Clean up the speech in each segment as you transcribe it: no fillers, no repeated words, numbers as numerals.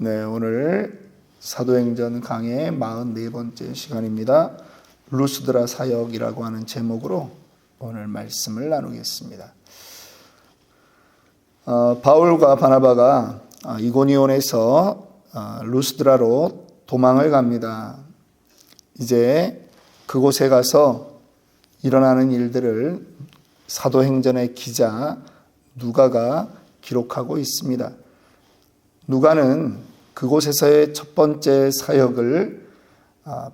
네, 오늘 사도행전 강의 44번째 시간입니다. 루스드라 사역이라고 하는 제목으로 오늘 말씀을 나누겠습니다. 바울과 바나바가 이고니온에서 루스드라로 도망을 갑니다. 이제 그곳에 가서 일어나는 일들을 사도행전의 기자 누가가 기록하고 있습니다. 누가는 그곳에서의 첫 번째 사역을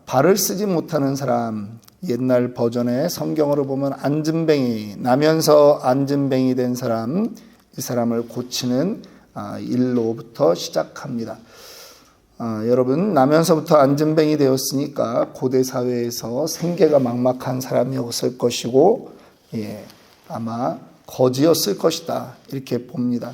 발을 쓰지 못하는 사람, 옛날 버전의 성경으로 보면 앉은뱅이, 나면서 앉은뱅이 된 사람, 이 사람을 고치는 일로부터 시작합니다. 여러분, 나면서부터 앉은뱅이 되었으니까 고대 사회에서 생계가 막막한 사람이었을 것이고, 아마 거지였을 것이다, 이렇게 봅니다.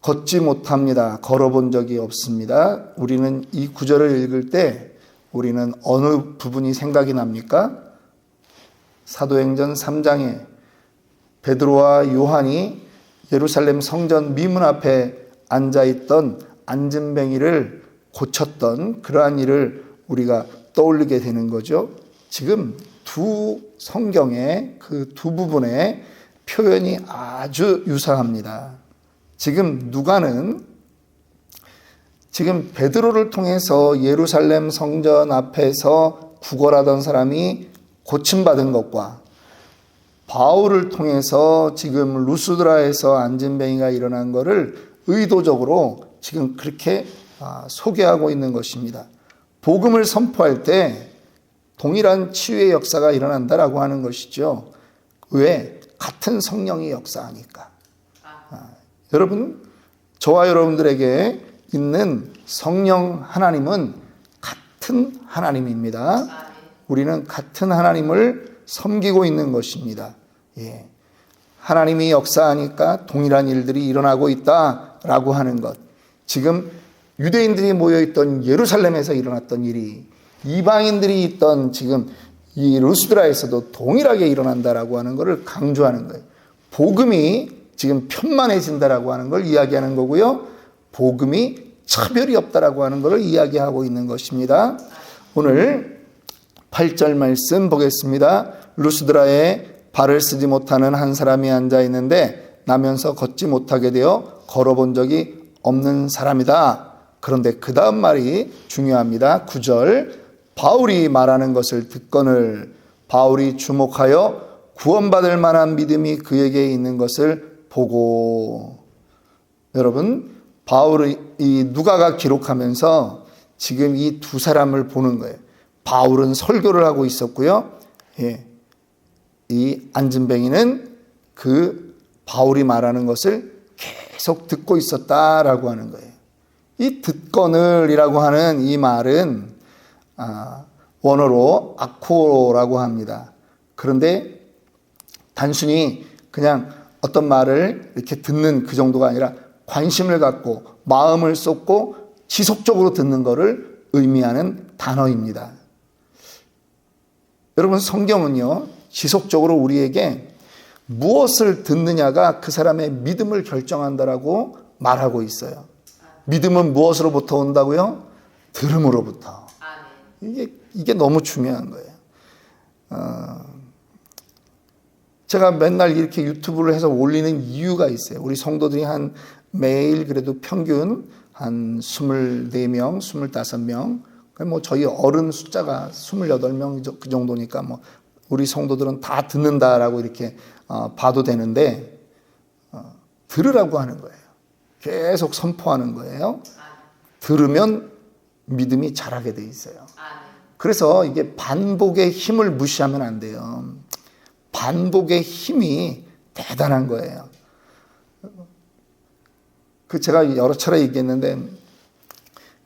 걷지 못합니다. 걸어본 적이 없습니다. 우리는 이 구절을 읽을 때 우리는 어느 부분이 생각이 납니까? 사도행전 3장에 베드로와 요한이 예루살렘 성전 미문 앞에 앉아있던 앉은뱅이를 고쳤던 그러한 일을 우리가 떠올리게 되는 거죠. 지금 두 성경의 그 두 부분의 표현이 아주 유사합니다. 지금 누가는 지금 베드로를 통해서 예루살렘 성전 앞에서 구걸하던 사람이 고침받은 것과 바울을 통해서 지금 루스드라에서 앉은뱅이가 일어난 것을 의도적으로 지금 그렇게 소개하고 있는 것입니다. 복음을 선포할 때 동일한 치유의 역사가 일어난다라고 하는 것이죠. 왜? 같은 성령이 역사하니까. 여러분, 저와 여러분들에게 있는 성령 하나님은 같은 하나님입니다. 우리는 같은 하나님을 섬기고 있는 것입니다. 하나님이 역사하니까 동일한 일들이 일어나고 있다라고 하는 것. 지금 유대인들이 모여있던 예루살렘에서 일어났던 일이 이방인들이 있던 지금 이 루스드라에서도 동일하게 일어난다라고 하는 것을 강조하는 거예요. 복음이 지금 편만해진다라고 하는 걸 이야기하는 거고요. 복음이 차별이 없다라고 하는 것을 이야기하고 있는 것입니다. 오늘 8절 말씀 보겠습니다. 루스드라에 발을 쓰지 못하는 한 사람이 앉아 있는데 나면서 걷지 못하게 되어 걸어본 적이 없는 사람이다. 그런데 그 다음 말이 중요합니다. 9절 바울이 말하는 것을 듣거늘 바울이 주목하여 구원받을 만한 믿음이 그에게 있는 것을 보고. 여러분, 바울의 이 누가가 기록하면서 지금 이 두 사람을 보는 거예요. 바울은 설교를 하고 있었고요. 이 앉은뱅이는 그 바울이 말하는 것을 계속 듣고 있었다라고 하는 거예요. 이 듣거늘이라고 하는 이 말은 원어로 아코라고 합니다. 그런데 단순히 그냥 어떤 말을 이렇게 듣는 그 정도가 아니라 관심을 갖고 마음을 쏟고 지속적으로 듣는 것을 의미하는 단어입니다. 여러분, 성경은요, 지속적으로 우리에게 무엇을 듣느냐가 그 사람의 믿음을 결정한다라고 말하고 있어요. 믿음은 무엇으로부터 온다고요? 들음으로부터. 이게 너무 중요한 거예요. 제가 맨날 이렇게 유튜브를 해서 올리는 이유가 있어요. 우리 성도들이 한 매일 그래도 평균 한 24명, 25명, 뭐 저희 어른 숫자가 28명 그 정도니까 뭐 우리 성도들은 다 듣는다라고 이렇게 봐도 되는데 들으라고 하는 거예요. 계속 선포하는 거예요. 들으면 믿음이 자라게 돼 있어요. 그래서 이게 반복의 힘을 무시하면 안 돼요. 반복의 힘이 대단한 거예요. 제가 여러 차례 얘기했는데,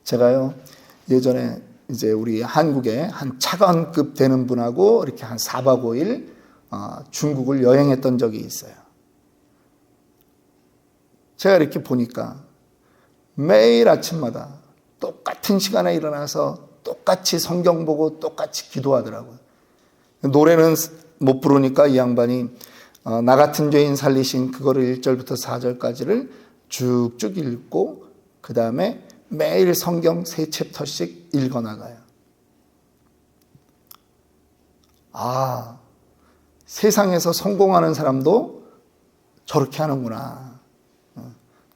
제가요, 예전에 이제 우리 한국에 한 차관급 되는 분하고 이렇게 한 4박 5일 중국을 여행했던 적이 있어요. 제가 이렇게 보니까 매일 아침마다 똑같은 시간에 일어나서 똑같이 성경 보고 똑같이 기도하더라고요. 노래는 못 부르니까 이 양반이 나 같은 죄인 살리신 그거를 1절부터 4절까지를 쭉쭉 읽고 그 다음에 매일 성경 3챕터씩 읽어나가요. 아, 세상에서 성공하는 사람도 저렇게 하는구나.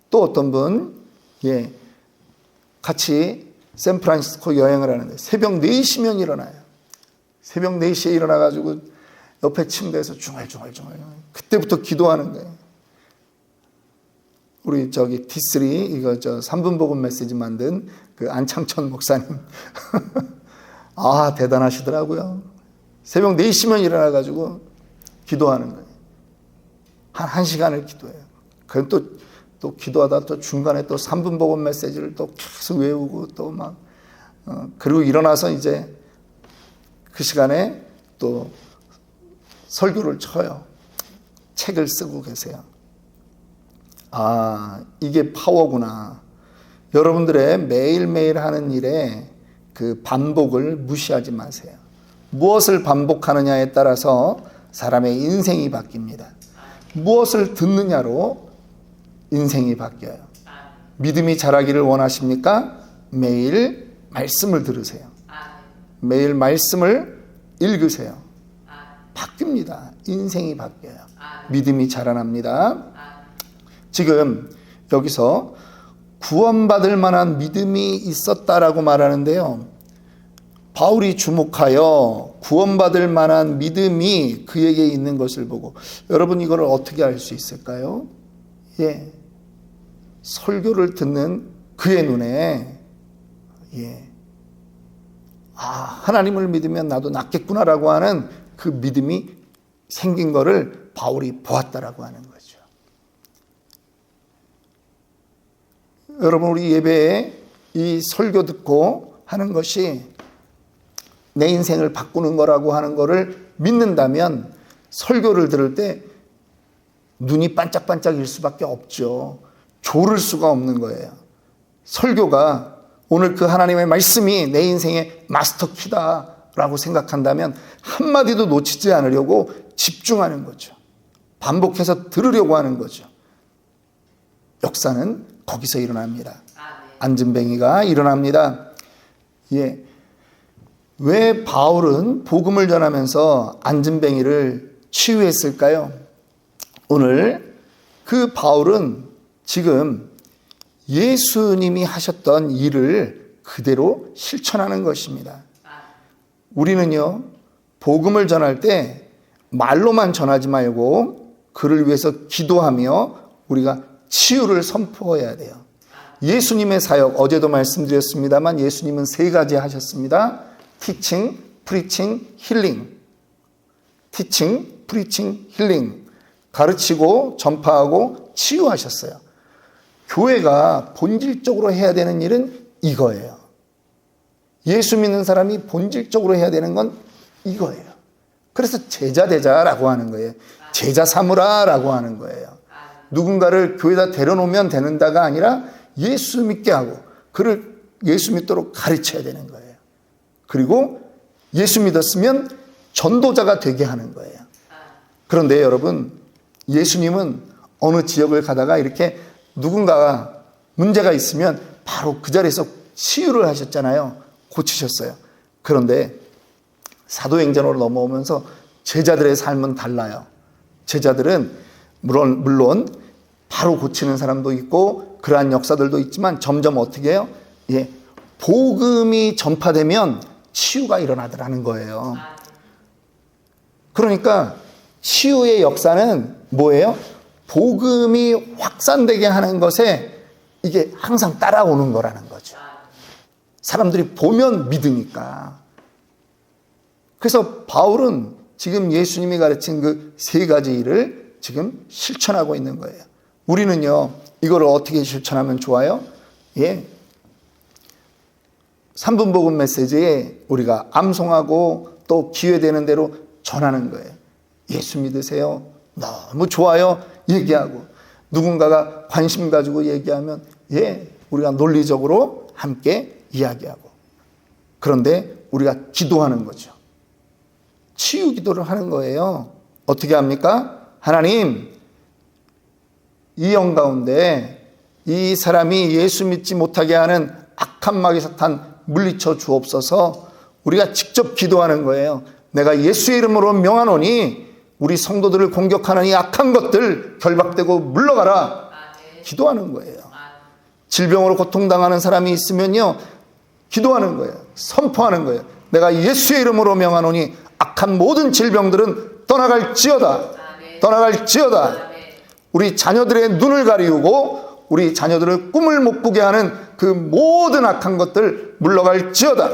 또 어떤 분, 같이 샌프란시스코 여행을 하는데 새벽 4시면 일어나요. 새벽 4시에 일어나가지고 옆에 침대에서 중얼중얼 그때부터 기도하는 거예요. 우리 D3 이거 3분 복음 메시지 만든 그 안창천 목사님 아 대단하시더라고요. 새벽 4시면 일어나가지고 기도하는 거예요. 한 1시간을 기도해요. 그럼 또 기도하다 또 중간에 또 3분 복음 메시지를 또 계속 외우고 또 막 그리고 일어나서 이제 그 시간에 또 설교를 쳐요. 책을 쓰고 계세요. 아, 이게 파워구나. 여러분들의 매일매일 하는 일에 그 반복을 무시하지 마세요. 무엇을 반복하느냐에 따라서 사람의 인생이 바뀝니다. 무엇을 듣느냐로 인생이 바뀌어요. 믿음이 자라기를 원하십니까? 매일 말씀을 들으세요. 매일 말씀을 읽으세요. 바뀝니다. 인생이 바뀌어요. 믿음이 자라납니다. 지금 여기서 구원받을 만한 믿음이 있었다라고 말하는데요. 바울이 주목하여 구원받을 만한 믿음이 그에게 있는 것을 보고 여러분 이걸 어떻게 알 수 있을까요? 설교를 듣는 그의 눈에 하나님을 믿으면 나도 낫겠구나라고 하는 그 믿음이 생긴 거를 바울이 보았다라고 하는 거죠. 여러분 우리 예배에 이 설교 듣고 하는 것이 내 인생을 바꾸는 거라고 하는 거를 믿는다면 설교를 들을 때 눈이 반짝반짝일 수밖에 없죠. 졸을 수가 없는 거예요. 설교가 오늘 그 하나님의 말씀이 내 인생의 마스터키다라고 생각한다면 한마디도 놓치지 않으려고 집중하는 거죠. 반복해서 들으려고 하는 거죠. 역사는 거기서 일어납니다. 안진뱅이가 일어납니다. 왜 바울은 복음을 전하면서 안진뱅이를 치유했을까요? 오늘 그 바울은 지금 예수님이 하셨던 일을 그대로 실천하는 것입니다. 우리는요, 복음을 전할 때 말로만 전하지 말고 그를 위해서 기도하며 우리가 치유를 선포해야 돼요. 예수님의 사역, 어제도 말씀드렸습니다만 예수님은 3가지 하셨습니다. 티칭, 프리칭, 힐링. 티칭, 프리칭, 힐링. 가르치고 전파하고 치유하셨어요. 교회가 본질적으로 해야 되는 일은 이거예요. 예수 믿는 사람이 본질적으로 해야 되는 건 이거예요. 그래서 제자 되자라고 하는 거예요. 제자 삼으라라고 하는 거예요. 누군가를 교회에다 데려놓으면 되는다가 아니라 예수 믿게 하고 그를 예수 믿도록 가르쳐야 되는 거예요. 그리고 예수 믿었으면 전도자가 되게 하는 거예요. 그런데 여러분, 예수님은 어느 지역을 가다가 이렇게 누군가가 문제가 있으면 바로 그 자리에서 치유를 하셨잖아요. 고치셨어요. 그런데 사도행전으로 넘어오면서 제자들의 삶은 달라요. 제자들은 물론 바로 고치는 사람도 있고 그러한 역사들도 있지만 점점 어떻게 해요? 복음이 전파되면 치유가 일어나더라는 거예요. 그러니까 치유의 역사는 뭐예요? 복음이 확산되게 하는 것에 이게 항상 따라오는 거라는 거죠. 사람들이 보면 믿으니까. 그래서 바울은 지금 예수님이 가르친 그 3가지 일을 지금 실천하고 있는 거예요. 우리는요, 이걸 어떻게 실천하면 좋아요? 3분 복음 메시지에 우리가 암송하고 또 기회되는 대로 전하는 거예요. 예수 믿으세요? 너무 좋아요. 얘기하고 누군가가 관심 가지고 얘기하면 우리가 논리적으로 함께 이야기하고 그런데 우리가 기도하는 거죠. 치유 기도를 하는 거예요. 어떻게 합니까? 하나님, 이 영 가운데 이 사람이 예수 믿지 못하게 하는 악한 마귀 사탄 물리쳐 주옵소서. 우리가 직접 기도하는 거예요. 내가 예수의 이름으로 명하노니 우리 성도들을 공격하는 이 악한 것들 결박되고 물러가라. 기도하는 거예요. 질병으로 고통당하는 사람이 있으면요, 기도하는 거예요. 선포하는 거예요. 내가 예수의 이름으로 명하노니 악한 모든 질병들은 떠나갈지어다. 떠나갈지어다. 우리 자녀들의 눈을 가리우고 우리 자녀들을 꿈을 못 꾸게 하는 그 모든 악한 것들 물러갈지어다.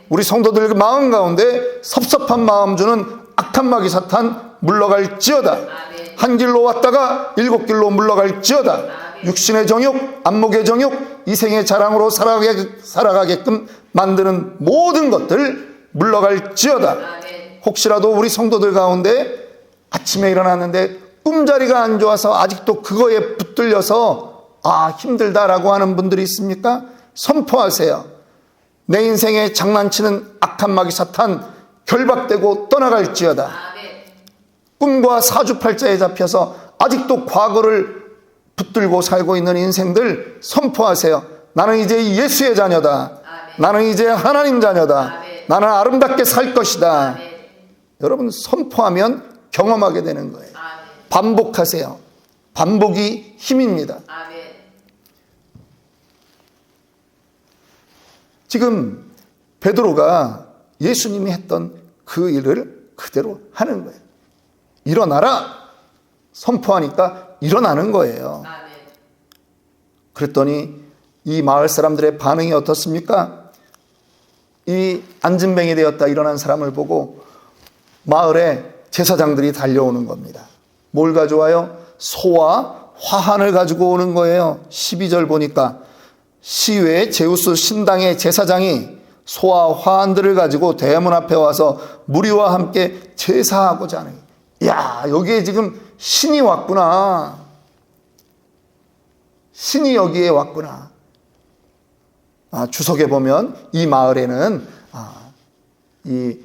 우리 성도들 마음 가운데 섭섭한 마음 주는 악한 마귀 사탄 물러갈지어다. 한 길로 왔다가 일곱 길로 물러갈지어다. 육신의 정욕, 안목의 정욕, 이생의 자랑으로 살아가게끔 만드는 모든 것들 물러갈지어다. 혹시라도 우리 성도들 가운데 아침에 일어났는데 꿈자리가 안 좋아서 아직도 그거에 붙들려서 힘들다라고 하는 분들이 있습니까? 선포하세요. 내 인생에 장난치는 악한 마귀 사탄 결박되고 떠나갈지어다. 꿈과 사주팔자에 잡혀서 아직도 과거를 붙들고 살고 있는 인생들 선포하세요. 나는 이제 예수의 자녀다. 나는 이제 하나님 자녀다. 나는 아름답게 살 것이다. 여러분, 선포하면 경험하게 되는 거예요. 반복하세요. 반복이 힘입니다. 지금 베드로가 예수님이 했던 그 일을 그대로 하는 거예요. 일어나라! 선포하니까 일어나는 거예요. 그랬더니 이 마을 사람들의 반응이 어떻습니까? 이 안진뱅이 되었다 일어난 사람을 보고 마을에 제사장들이 달려오는 겁니다. 뭘 가져와요? 소와 화환을 가지고 오는 거예요. 12절 보니까 시외 제우스 신당의 제사장이 소와 화환들을 가지고 대문 앞에 와서 무리와 함께 제사하고자 하는, 야, 여기에 지금 신이 왔구나. 신이 여기에 왔구나. 주석에 보면 이 마을에는 이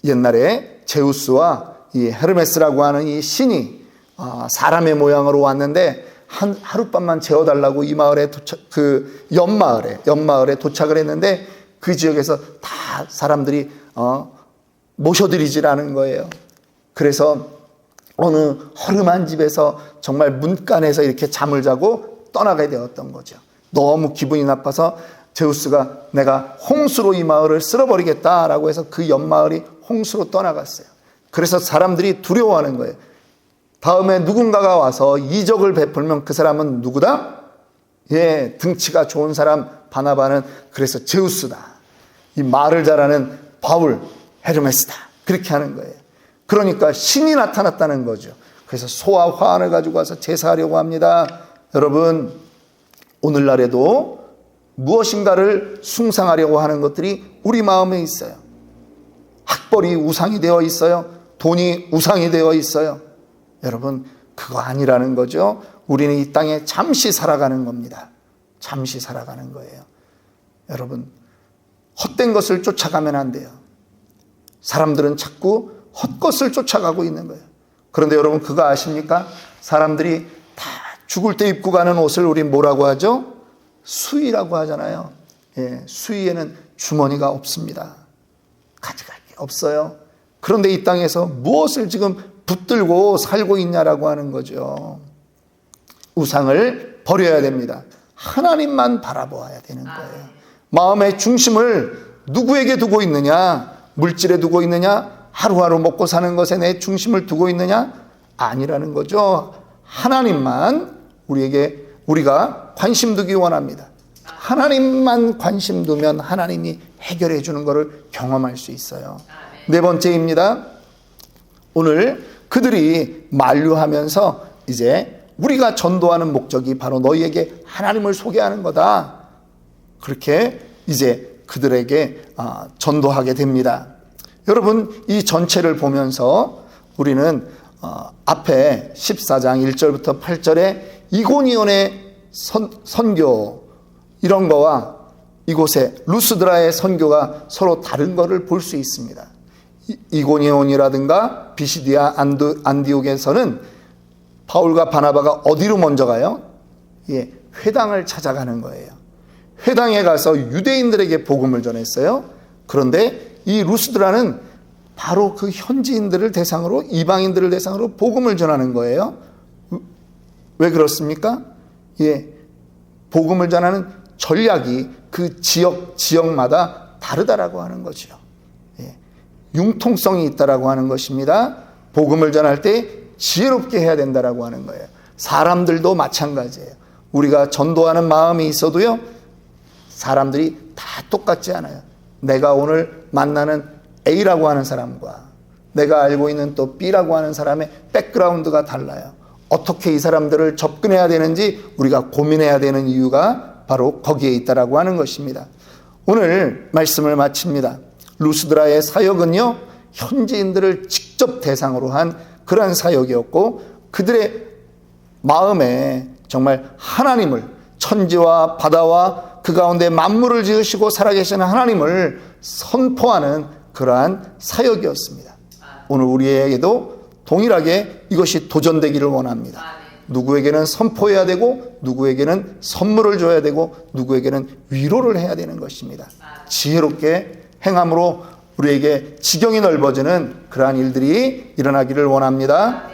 옛날에 제우스와 이 헤르메스라고 하는 이 신이 사람의 모양으로 왔는데 하룻밤만 재워달라고 이 마을에 그 옆마을에 도착을 했는데 그 지역에서 다 사람들이 모셔드리지라는 거예요. 그래서 어느 허름한 집에서 정말 문간에서 이렇게 잠을 자고 떠나게 되었던 거죠. 너무 기분이 나빠서 제우스가 내가 홍수로 이 마을을 쓸어버리겠다라고 해서 그 옆마을이 홍수로 떠나갔어요. 그래서 사람들이 두려워하는 거예요. 다음에 누군가가 와서 이적을 베풀면 그 사람은 누구다? 예, 등치가 좋은 사람 바나바는 그래서 제우스다. 이 말을 잘하는 바울, 헤르메스다. 그렇게 하는 거예요. 그러니까 신이 나타났다는 거죠. 그래서 소와 화환을 가지고 와서 제사하려고 합니다. 여러분, 오늘날에도 무엇인가를 숭상하려고 하는 것들이 우리 마음에 있어요. 학벌이 우상이 되어 있어요. 돈이 우상이 되어 있어요. 여러분, 그거 아니라는 거죠. 우리는 이 땅에 잠시 살아가는 겁니다. 잠시 살아가는 거예요. 여러분, 헛된 것을 쫓아가면 안 돼요. 사람들은 자꾸 헛것을 쫓아가고 있는 거예요. 그런데 여러분, 그거 아십니까? 사람들이 다 죽을 때 입고 가는 옷을 우리 뭐라고 하죠? 수의라고 하잖아요. 예, 수의에는 주머니가 없습니다. 가져갈 게 없어요. 그런데 이 땅에서 무엇을 지금 붙들고 살고 있냐라고 하는 거죠. 우상을 버려야 됩니다. 하나님만 바라보아야 되는 거예요. 마음의 중심을 누구에게 두고 있느냐? 물질에 두고 있느냐? 하루하루 먹고 사는 것에 내 중심을 두고 있느냐? 아니라는 거죠. 하나님만 우리가 관심 두기 원합니다. 하나님만 관심 두면 하나님이 해결해 주는 것을 경험할 수 있어요. 네 번째입니다. 오늘 그들이 만류하면서 이제 우리가 전도하는 목적이 바로 너희에게 하나님을 소개하는 거다. 그렇게 이제 그들에게 전도하게 됩니다. 여러분, 이 전체를 보면서 우리는 앞에 14장 1절부터 8절에 이고니온의 선교 이런 거와 이곳에 루스드라의 선교가 서로 다른 것을 볼 수 있습니다. 이고니온이라든가 비시디아 안디옥에서는 바울과 바나바가 어디로 먼저 가요? 예, 회당을 찾아가는 거예요. 회당에 가서 유대인들에게 복음을 전했어요. 그런데 이 루스드라는 바로 그 현지인들을 대상으로, 이방인들을 대상으로 복음을 전하는 거예요. 왜 그렇습니까? 예, 복음을 전하는 전략이 그 지역마다 다르다라고 하는 거죠. 예, 융통성이 있다라고 하는 것입니다. 복음을 전할 때 지혜롭게 해야 된다라고 하는 거예요. 사람들도 마찬가지예요. 우리가 전도하는 마음이 있어도요, 사람들이 다 똑같지 않아요. 내가 오늘 만나는 A라고 하는 사람과 내가 알고 있는 또 B라고 하는 사람의 백그라운드가 달라요. 어떻게 이 사람들을 접근해야 되는지 우리가 고민해야 되는 이유가 바로 거기에 있다라고 하는 것입니다. 오늘 말씀을 마칩니다. 루스드라의 사역은요, 현지인들을 직접 대상으로 한 그러한 사역이었고, 그들의 마음에 정말 하나님을, 천지와 바다와 그 가운데 만물을 지으시고 살아계시는 하나님을 선포하는 그러한 사역이었습니다. 오늘 우리에게도 동일하게 이것이 도전되기를 원합니다. 누구에게는 선포해야 되고, 누구에게는 선물을 줘야 되고, 누구에게는 위로를 해야 되는 것입니다. 지혜롭게 행함으로 우리에게 지경이 넓어지는 그러한 일들이 일어나기를 원합니다.